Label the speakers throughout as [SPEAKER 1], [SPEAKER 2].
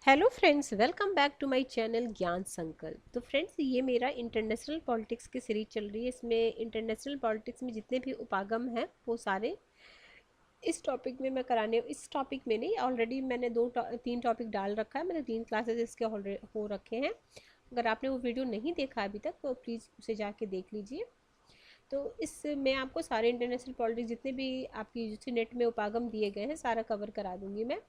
[SPEAKER 1] Hello friends, welcome back to my channel Gyan Sankalp. तो friends, ये मेरा इंटरनेशनल पॉलिटिक्स की सीरीज चल रही है। इसमें इंटरनेशनल पॉलिटिक्स में जितने भी उपागम हैं वो सारे इस टॉपिक में मैं कराने इस टॉपिक में नहीं, ऑलरेडी मैंने तीन टॉपिक डाल रखा है। मैंने 3 क्लासेस इसके ऑलरेडी हो रखे हैं। अगर आपने वो वीडियो नहीं देखा अभी तक तो प्लीज़ उसे जाके देख लीजिए। तो इसमें आपको सारे इंटरनेशनल पॉलिटिक्स जितने भी आपकी जैसे नेट में उपागम दिए गए हैं सारा कवर करा दूंगी मैं।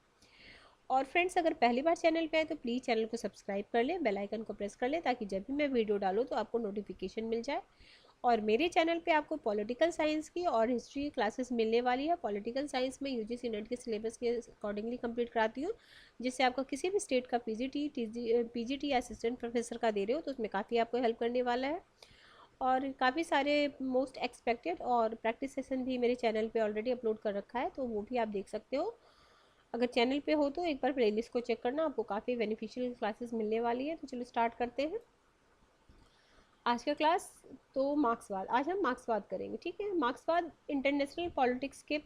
[SPEAKER 1] और फ्रेंड्स, अगर पहली बार चैनल पे आए तो प्लीज़ चैनल को सब्सक्राइब कर लें, बेल आइकन को प्रेस कर लें ताकि जब भी मैं वीडियो डालूँ तो आपको नोटिफिकेशन मिल जाए। और मेरे चैनल पे आपको पॉलिटिकल साइंस की और हिस्ट्री क्लासेस मिलने वाली है। पॉलिटिकल साइंस में यूजीसी नेट के सिलेबस के अकॉर्डिंगली कंप्लीट कराती हूँ, जिससे आपका किसी भी स्टेट का पीजीटी या असिस्टेंट प्रोफेसर का दे रहे हो तो उसमें काफ़ी आपको हेल्प करने वाला है। और काफ़ी सारे मोस्ट एक्सपेक्टेड और प्रैक्टिस सेशन भी मेरे चैनल पे ऑलरेडी अपलोड कर रखा है, तो वो भी आप देख सकते हो। अगर चैनल पे हो तो एक बार प्लेलिस्ट को चेक करना, आपको काफ़ी बेनिफिशियल क्लासेस मिलने वाली है। तो चलो स्टार्ट करते हैं आज का क्लास। तो मार्क्सवाद, आज हम मार्क्सवाद करेंगे, ठीक है। मार्क्सवाद इंटरनेशनल पॉलिटिक्स के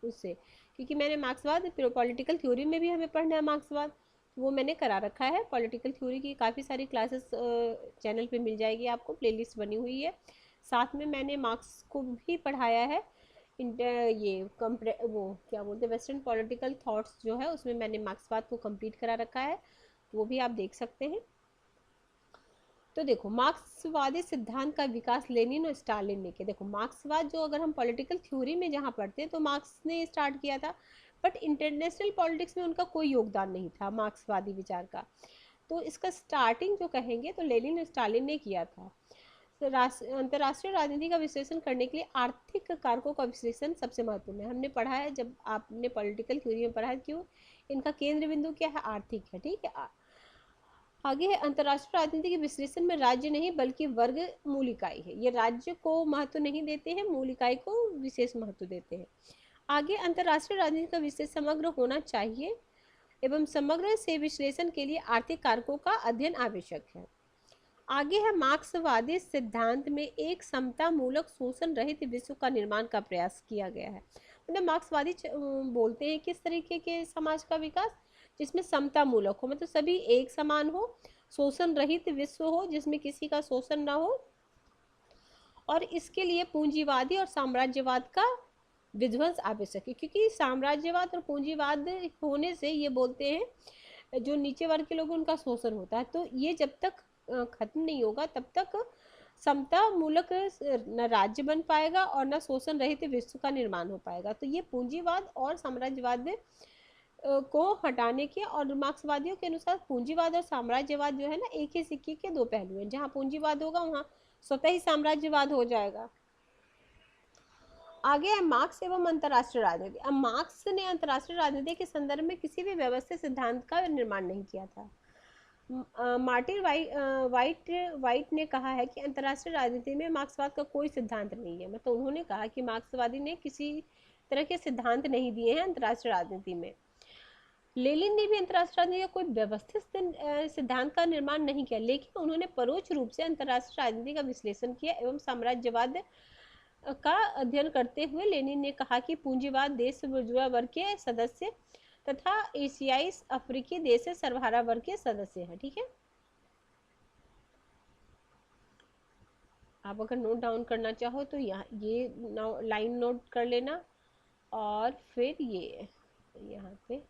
[SPEAKER 1] उससे, क्योंकि मैंने मार्क्सवाद पॉलिटिकल थ्योरी में भी हमें पढ़ना है मार्क्सवाद, तो वो मैंने करा रखा है। पॉलिटिकल थ्योरी की काफ़ी सारी क्लासेस चैनल पे मिल जाएगी आपको, प्लेलिस्ट बनी हुई है। साथ में मैंने मार्क्स को भी पढ़ाया है। ये वो क्या बोलते हैं, वेस्टर्न पॉलिटिकल थॉट्स जो है उसमें मैंने मार्क्सवाद को कंप्लीट करा रखा है, तो वो भी आप देख सकते हैं। तो देखो, मार्क्सवादी सिद्धांत का विकास लेनिन और स्टालिन ने किया। देखो, मार्क्सवाद जो अगर हम पॉलिटिकल थ्योरी में जहाँ पढ़ते हैं तो मार्क्स ने स्टार्ट किया था, बट इंटरनेशनल पॉलिटिक्स में उनका कोई योगदान नहीं था मार्क्सवादी विचार का। तो इसका स्टार्टिंग जो कहेंगे तो लेनिन और स्टालिन ने किया था। तो अंतर्राष्ट्रीय राजनीति का विश्लेषण करने के लिए आर्थिक कारकों का विश्लेषण सबसे महत्वपूर्ण है। हमने पढ़ा है, जब आपने पॉलिटिकल थ्योरी में पढ़ा है, क्यों इनका केंद्र बिंदु क्या है, आर्थिक है, ठीक है। आगे है, अंतर्राष्ट्रीय राजनीति के विश्लेषण में राज्य नहीं बल्कि वर्ग मूल इकाई है। ये राज्य को महत्व नहीं देते हैं, मूल इकाई को विशेष महत्व देते हैं। आगे, अंतर्राष्ट्रीय राजनीति का विश्लेषण समग्र होना चाहिए एवं समग्र से विश्लेषण के लिए आर्थिक कारकों का अध्ययन आवश्यक है। आगे है, मार्क्सवादी सिद्धांत में एक समता मूलक शोषण रहित विश्व का निर्माण का प्रयास किया गया है। मतलब मार्क्सवादी बोलते हैं किस तरीके के समाज का विकास, जिसमें समता मूलक हो, मतलब सभी एक समान हो, शोषण रहित विश्व हो जिसमें किसी का शोषण ना हो, और इसके लिए पूंजीवादी और साम्राज्यवाद का विध्वंस आवश्यक है। क्योंकि साम्राज्यवाद और पूंजीवाद होने से ये बोलते हैं जो नीचे वर्ग के लोग उनका शोषण होता है, तो ये जब तक खत्म नहीं होगा तब तक समता मूलक न राज्य बन पाएगा और न शोषण रहित विश्व का निर्माण हो पाएगा। तो ये पूंजीवाद और साम्राज्यवाद को हटाने के, और मार्क्सवादियों के अनुसार पूंजीवाद और साम्राज्यवाद जो है ना, एक ही सिक्के के दो पहलू हैं। जहाँ पूंजीवाद होगा वहाँ स्वतः ही साम्राज्यवाद हो जाएगा। आगे है, मार्क्स एवं अंतर्राष्ट्रीय राजनीति। अब मार्क्स ने अंतर्राष्ट्रीय राजनीति के संदर्भ में किसी भी व्यवस्थित सिद्धांत का निर्माण नहीं किया था। मार्टिन वाइट ने कहा है कि अंतर्राष्ट्रीय राजनीति में मार्क्सवाद का कोई सिद्धांत नहीं है। मतलब उन्होंने कहा कि मार्क्सवादी ने किसी तरह के सिद्धांत नहीं दिए हैं अंतर्राष्ट्रीय राजनीति में। लेनिन ने भी अंतर्राष्ट्रीय राजनीति का कोई व्यवस्थित सिद्धांत का निर्माण नहीं किया, लेकिन उन्होंने परोक्ष रूप से अंतर्राष्ट्रीय राजनीति का विश्लेषण किया एवं साम्राज्यवाद का अध्ययन करते हुए लेनिन ने कहा कि पूंजीवाद देश बुर्जुआ वर्ग के सदस्य तथा एशियाई अफ्रीकी देश सर्वहारा वर्ग के सदस्य हैं, ठीक है। आप अगर नोट डाउन करना चाहो तो यहाँ ये लाइन नोट कर लेना, और फिर ये यहाँ पे,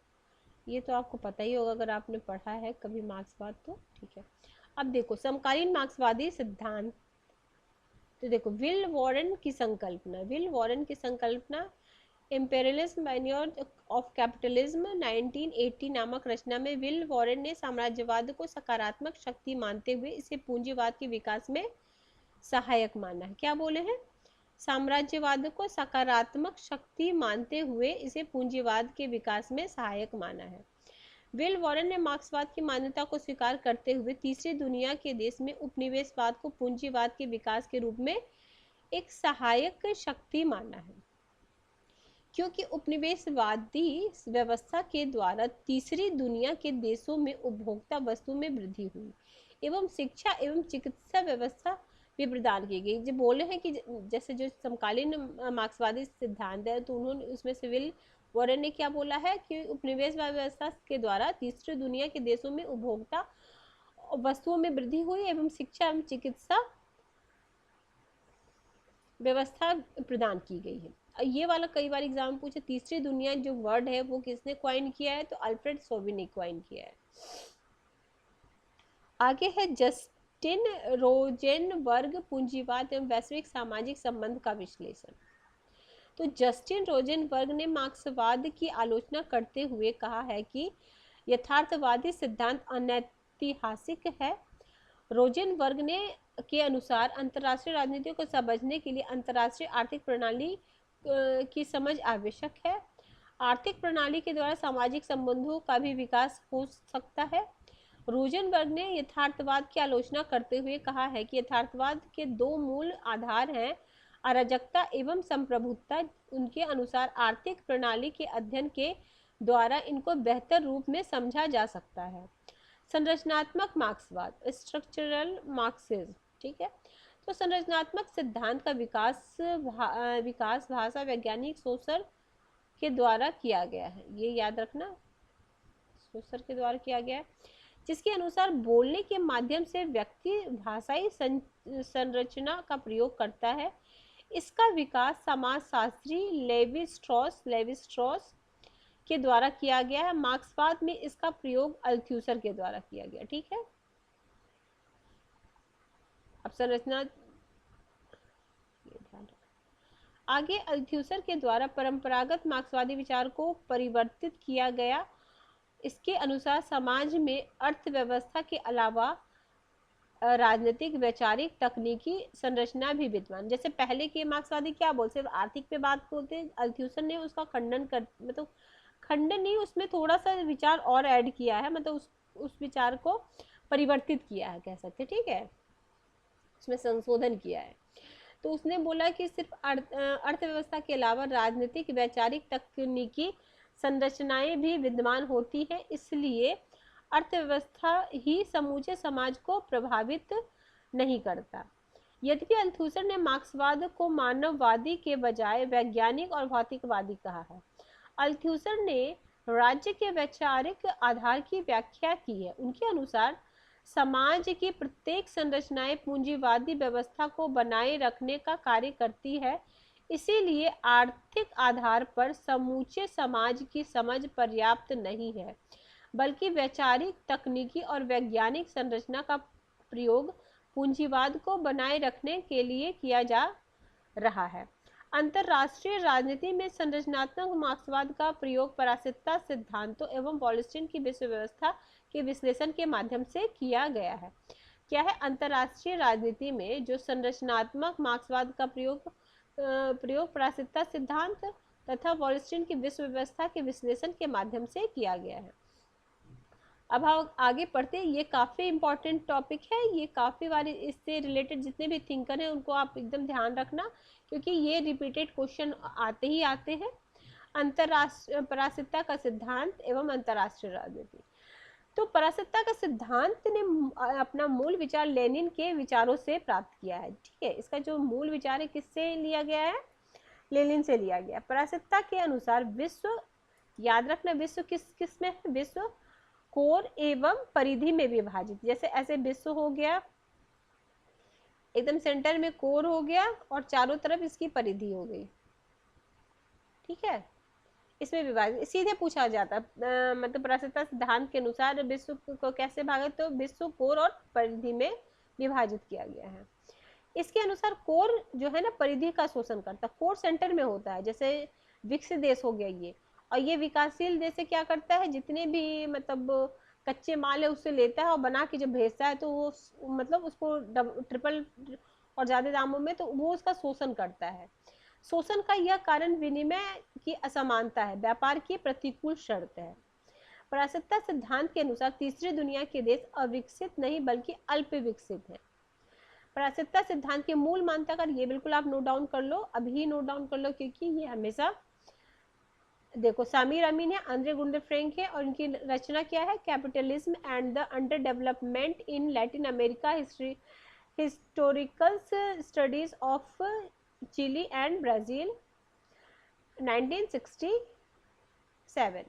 [SPEAKER 1] ये तो आपको पता ही होगा अगर आपने पढ़ा है कभी मार्क्सवाद तो, ठीक है। अब देखो, समकालीन मार्क्सवादी सिद्धांत। तो देखो, विल वॉरेन की संकल्पना इम्पेरियलिज्म मैन्योर ऑफ कैपिटलिज्म 1980 नामक रचना में विल वॉरेन ने साम्राज्यवाद को सकारात्मक शक्ति मानते हुए इसे पूंजीवाद के विकास में सहायक माना है। क्या बोले हैं, साम्राज्यवाद को सकारात्मक शक्ति मानते हुए इसे पूंजीवाद के विकास में सहायक माना है। विल वॉरेन ने मार्क्सवाद की मान्यता को स्वीकार करते हुए तीसरी दुनिया के देश में उपनिवेशवाद को पूंजीवाद के विकास के रूप में एक सहायक शक्ति माना है, क्योंकि उपनिवेशवादी व्यवस्था के द्वारा तीसरी दुनिया के देशों में उपभोक्ता वस्तु में वृद्धि हुई एवं शिक्षा एवं चिकित्सा व्यवस्था भी प्रदान की गई। जो बोले हैं कि जैसे जो समकालीन मार्क्सवादी सिद्धांत है, तो उन्होंने उसमें से विल वॉरेन ने क्या बोला है कि उपनिवेश व्यवस्था के द्वारा तीसरी दुनिया के देशों में उपभोक्ता वस्तुओं में वृद्धि हुई एवं शिक्षा एवं चिकित्सा व्यवस्था प्रदान की गई है। ये वाला कई बार एग्जाम पूछे, तीसरी दुनिया जो वर्ड है वो किसने क्वाइन किया है, तो अल्फ्रेड सोबी ने क्वाइन किया है। आगे है जस्टिन रोजेनबर्ग पूंजीवाद एवं वैश्विक सामाजिक संबंध का विश्लेषण। तो जस्टिन रोजेनबर्ग ने मार्क्सवाद की आलोचना करते हुए कहा है कि यथार्थवादी सिद्धांत अनैतिहासिक है। रोजेनबर्ग ने के अनुसार अंतर्राष्ट्रीय राजनीति को समझने के लिए अंतर्राष्ट्रीय आर्थिक प्रणाली की समझ आवश्यक है। आर्थिक प्रणाली के द्वारा सामाजिक संबंधों का भी विकास हो सकता है। रोजेनबर्ग ने यथार्थवाद की आलोचना करते हुए कहा है कि यथार्थवाद के दो मूल आधार हैं, अराजकता एवं संप्रभुता। उनके अनुसार आर्थिक प्रणाली के अध्ययन के द्वारा इनको बेहतर रूप में समझा जा सकता है। संरचनात्मक मार्क्सवाद, स्ट्रक्चरल मार्क्सिज्म, ठीक है। तो संरचनात्मक सिद्धांत का विकास भाषा वैज्ञानिक सोसर के द्वारा किया गया है, ये याद रखना, सोसर के द्वारा किया गया है, जिसके अनुसार बोलने के माध्यम से व्यक्ति भाषाई संरचना का प्रयोग करता है। इसका विकास समाजशास्त्री लेवी स्ट्रॉस के द्वारा किया गया है। मार्क्सवाद में इसका प्रयोग अल्थ्यूसर के द्वारा किया गया, ठीक है। अब संरचना आगे अल्थ्यूसर के द्वारा परंपरागत मार्क्सवादी विचार को परिवर्तित किया गया। इसके अनुसार समाज में अर्थव्यवस्था के अलावा राजनीतिक, वैचारिक, तकनीकी संरचना भी विद्यमान। जैसे पहले के मार्क्सवादी क्या बोलते, आर्थिक पे बात बोलते, अल्थ्यूसर ने उसका खंडन कर, मतलब खंडन नहीं, उसमें थोड़ा सा विचार और ऐड किया है, मतलब उस विचार को परिवर्तित किया है कह सकते, ठीक है, उसमें संशोधन किया है। तो उसने बोला कि सिर्फ अर्थव्यवस्था के अलावा राजनीतिक, वैचारिक, तकनीकी संरचनाएं भी विद्यमान होती हैं, इसलिए अर्थव्यवस्था ही समूचे समाज को प्रभावित नहीं करता। यद्यपि अल्थूसर ने मार्क्सवाद को मानववादी के बजाय वैज्ञानिक और भौतिकवादी कहा है। अल्थूसर ने राज्य के वैचारिक आधार की व्याख्या की है। उनके अनुसार समाज की प्रत्येक संरचनाएं पूंजीवादी व्यवस्था को बनाए रखने का कार्य करती है, इसीलिए आर्थिक आधार पर समूचे समाज की समझ पर्याप्त नहीं है, बल्कि वैचारिक, तकनीकी और वैज्ञानिक संरचना का प्रयोग पूंजीवाद को बनाए रखने के लिए किया जा रहा है। अंतरराष्ट्रीय राजनीति में संरचनात्मक मार्क्सवाद का प्रयोग परासिकता सिद्धांतों एवं वॉलस्टीन की विश्व व्यवस्था के विश्लेषण के माध्यम से किया गया है। क्या है, अंतरराष्ट्रीय राजनीति में जो संरचनात्मक मार्क्सवाद का प्रयोग परासिकता सिद्धांत तथा वॉलस्टीन की विश्व व्यवस्था के विश्लेषण के माध्यम से किया गया है। अब हम आगे पढ़ते हैं, ये काफ़ी इंपॉर्टेंट टॉपिक है, ये काफ़ी बार इससे रिलेटेड जितने भी थिंकर हैं उनको आप एकदम ध्यान रखना, क्योंकि ये रिपीटेड क्वेश्चन आते ही आते हैं। अंतरराष्ट्रीय परासिकता का सिद्धांत एवं अंतरराष्ट्रीय राजनीति। तो परासिकता का सिद्धांत ने अपना मूल विचार लेनिन के विचारों से प्राप्त किया है, ठीक है। इसका जो मूल विचार है किससे लिया गया है, लेनिन से लिया गया। परासिकता के अनुसार विश्व, याद रखना, विश्व किस में है, विश्व कोर एवं परिधि में विभाजित। जैसे ऐसे विश्व हो गया, एकदम सेंटर में कोर हो गया और चारों तरफ इसकी परिधि हो गई, ठीक है, इसमें विभाजित। सीधे पूछा जाता मतलब परासिकता सिद्धांत के अनुसार विश्व को कैसे भागा, तो विश्व कोर और परिधि में विभाजित किया गया है। इसके अनुसार कोर जो है ना परिधि का शोषण करता, कोर सेंटर में होता है, जैसे विकसित देश हो गया ये, और ये विकासशील देश से क्या करता है, जितने भी मतलब कच्चे माल है उससे लेता है और बना के जब भेजता है तो वो मतलब उसको ट्रिपल और ज़्यादा दामों में, तो वो उसका शोषण करता है। शोषण का यह कारण विनिमय की असमानता है, व्यापार की प्रतिकूल शर्त है। परासिकता सिद्धांत के अनुसार तीसरी दुनिया के देश अविकसित नहीं बल्कि अल्प विकसित है। परासिकता सिद्धांत के मूल मान्यताकार, ये बिल्कुल आप नोट डाउन कर लो, अभी नोट डाउन कर लो, क्योंकि ये हमेशा देखो, सामिर अमीन है, आंद्रे गुंडर फ्रेंक है, और इनकी रचना क्या है, capitalism and the underdevelopment in Latin America, historical studies of Chile and Brazil, 1960। 7।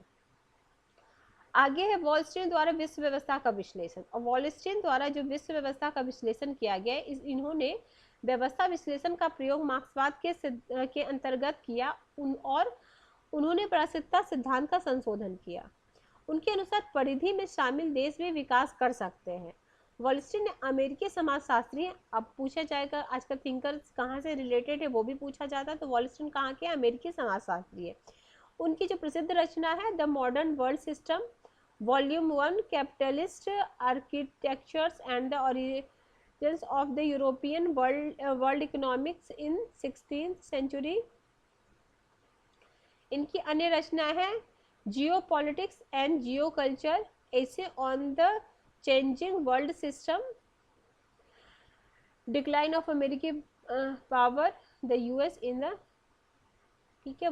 [SPEAKER 1] आगे है वॉलस्टीन द्वारा विश्व व्यवस्था का विश्लेषण। और वॉलस्टीन द्वारा जो विश्व व्यवस्था का विश्लेषण किया गया, इन्होंने व्यवस्था विश्लेषण का प्रयोग मार्क्सवाद के अंतर्गत किया और उन्होंने प्रायश्चित्ता सिद्धांत का संशोधन किया। उनके अनुसार परिधि में शामिल देश भी विकास कर सकते हैं। वॉलस्टीन ने अमेरिकी समाजशास्त्री, अब पूछा जाएगा आजकल थिंकर्स कहाँ से रिलेटेड है वो भी पूछा जाता है, तो वॉलस्टीन कहाँ के? अमेरिकी समाजशास्त्री है। उनकी जो प्रसिद्ध रचना है the modern world system, volume 1, capitalist architectures and the origins of the European world economics in 16th century। इनकी अन्य रचना है geopolitics and geoculture, ऐसे on the changing world system, decline of अमेरिकी power, the US in the, ठीक है।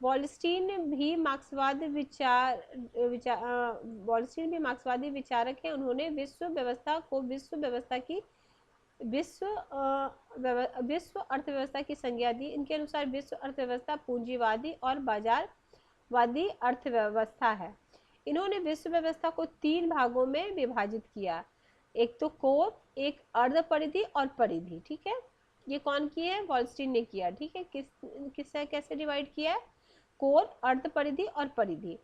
[SPEAKER 1] Wallerstein भी मार्क्सवादी विचारक है। उन्होंने विश्व अर्थव्यवस्था की संज्ञा दी। इनके अनुसार विश्व अर्थव्यवस्था पूंजीवादी और बाजारवादी अर्थव्यवस्था है। इन्होंने विश्व व्यवस्था को 3 भागों में विभाजित किया, एक तो कोर, एक अर्ध परिधि और परिधि, ठीक है। ये कौन किया है? वॉलस्टीन ने किया, ठीक है। किससे कैसे डिवाइड किया है? कोर, अर्ध परिधि और परिधि,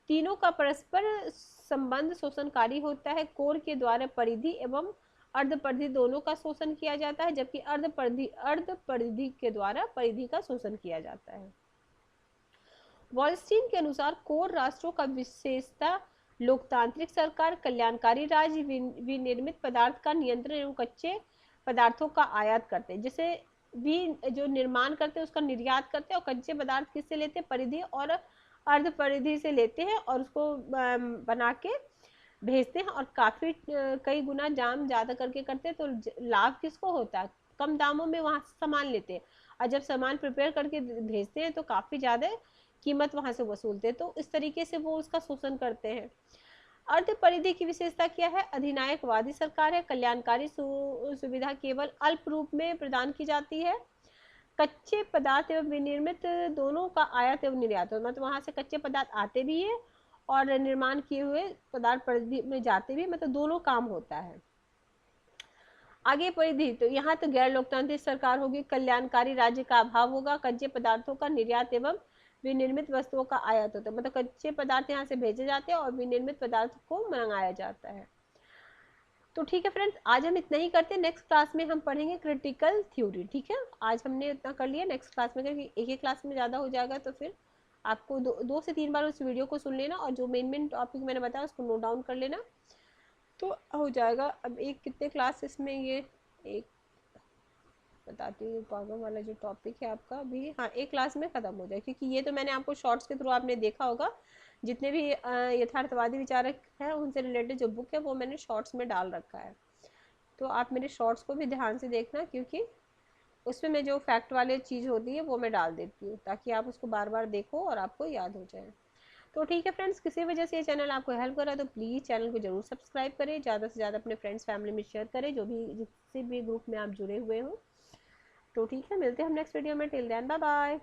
[SPEAKER 1] तीनों का परस्पर संबंध शोषणकारी होता है। कोर के द्वारा परिधि एवं अर्ध परिधि दोनों का शोषण किया जाता है, जबकि अर्ध परिधि के द्वारा परिधि का शोषण किया जाता है। वॉलस्टीन के अनुसार कोर राष्ट्रों का विशेषता लोकतांत्रिक सरकार, कल्याणकारी राज्य, विनिर्मित पदार्थ का नियंत्रण एवं कच्चे पदार्थों का आयात करते हैं। जैसे जो निर्माण करते हैं उसका निर्यात करते हैं, और कच्चे पदार्थ किससे लेते हैं? परिधि और अर्ध परिधि से लेते हैं और उसको बना के भेजते हैं, और काफी कई गुना दाम ज्यादा करके करते हैं। तो लाभ किसको होता है? कम दामों में वहां से सामान लेते हैं, और जब सामान प्रिपेयर करके भेजते हैं तो काफी ज्यादा कीमत वहां से वसूलते हैं। तो इस तरीके से वो उसका शोषण करते हैं। अर्ध परिधि की विशेषता क्या है? अधिनायकवादी सरकार है, कल्याणकारी सुविधा केवल अल्प रूप में प्रदान की जाती है, कच्चे पदार्थ एवं विनिर्मित दोनों का आयात एवं निर्यात, मतलब वहां से कच्चे पदार्थ आते भी है और निर्माण किए हुए पदार्थ परिधि में जाते भी, मतलब दोनों काम होता है। आगे परिधि, तो यहाँ तो गैर लोकतांत्रिक सरकार होगी, कल्याणकारी राज्य का अभाव होगा, कच्चे पदार्थों का निर्यात एवं विनिर्मित वस्तुओं का आयात होता है, मतलब कच्चे पदार्थ यहाँ से भेजे जाते हैं और विनिर्मित पदार्थ को मंगाया जाता है। तो ठीक है फ्रेंड्स, आज हम इतना ही करते हैं। नेक्स्ट क्लास में हम पढ़ेंगे क्रिटिकल थ्योरी, ठीक है। आज हमने इतना कर लिया, नेक्स्ट क्लास में, क्योंकि एक ही क्लास में ज़्यादा हो जाएगा तो फिर आपको 2 से 3 बार उस वीडियो को सुन लेना, और जो मेन टॉपिक मैंने बताया उसको नोट डाउन कर लेना, तो हो जाएगा। अब कितने क्लासेस में ये एक बताती हूँ, पागम वाला जो टॉपिक है आपका अभी, हाँ, एक क्लास में ख़त्म हो जाए, क्योंकि ये तो मैंने आपको शॉर्ट्स के थ्रू आपने देखा होगा, जितने भी यथार्थवादी विचारक हैं उनसे रिलेटेड जो बुक है वो मैंने शॉर्ट्स में डाल रखा है। तो आप मेरे शॉर्ट्स को भी ध्यान से देखना, क्योंकि उसमें मैं जो फैक्ट वाले चीज़ होती है वो मैं डाल देती हूँ, ताकि आप उसको बार बार देखो और आपको याद हो जाए। तो ठीक है फ्रेंड्स, किसी वजह से ये चैनल आपको हेल्प कर रहा है तो प्लीज़ चैनल को जरूर सब्सक्राइब करें, ज़्यादा से ज़्यादा अपने फ्रेंड्स फैमिली में शेयर करें, जो भी जिससे भी ग्रुप में आप जुड़े हुए हो। तो ठीक है, मिलते हैं हम नेक्स्ट वीडियो में। Till then bye bye.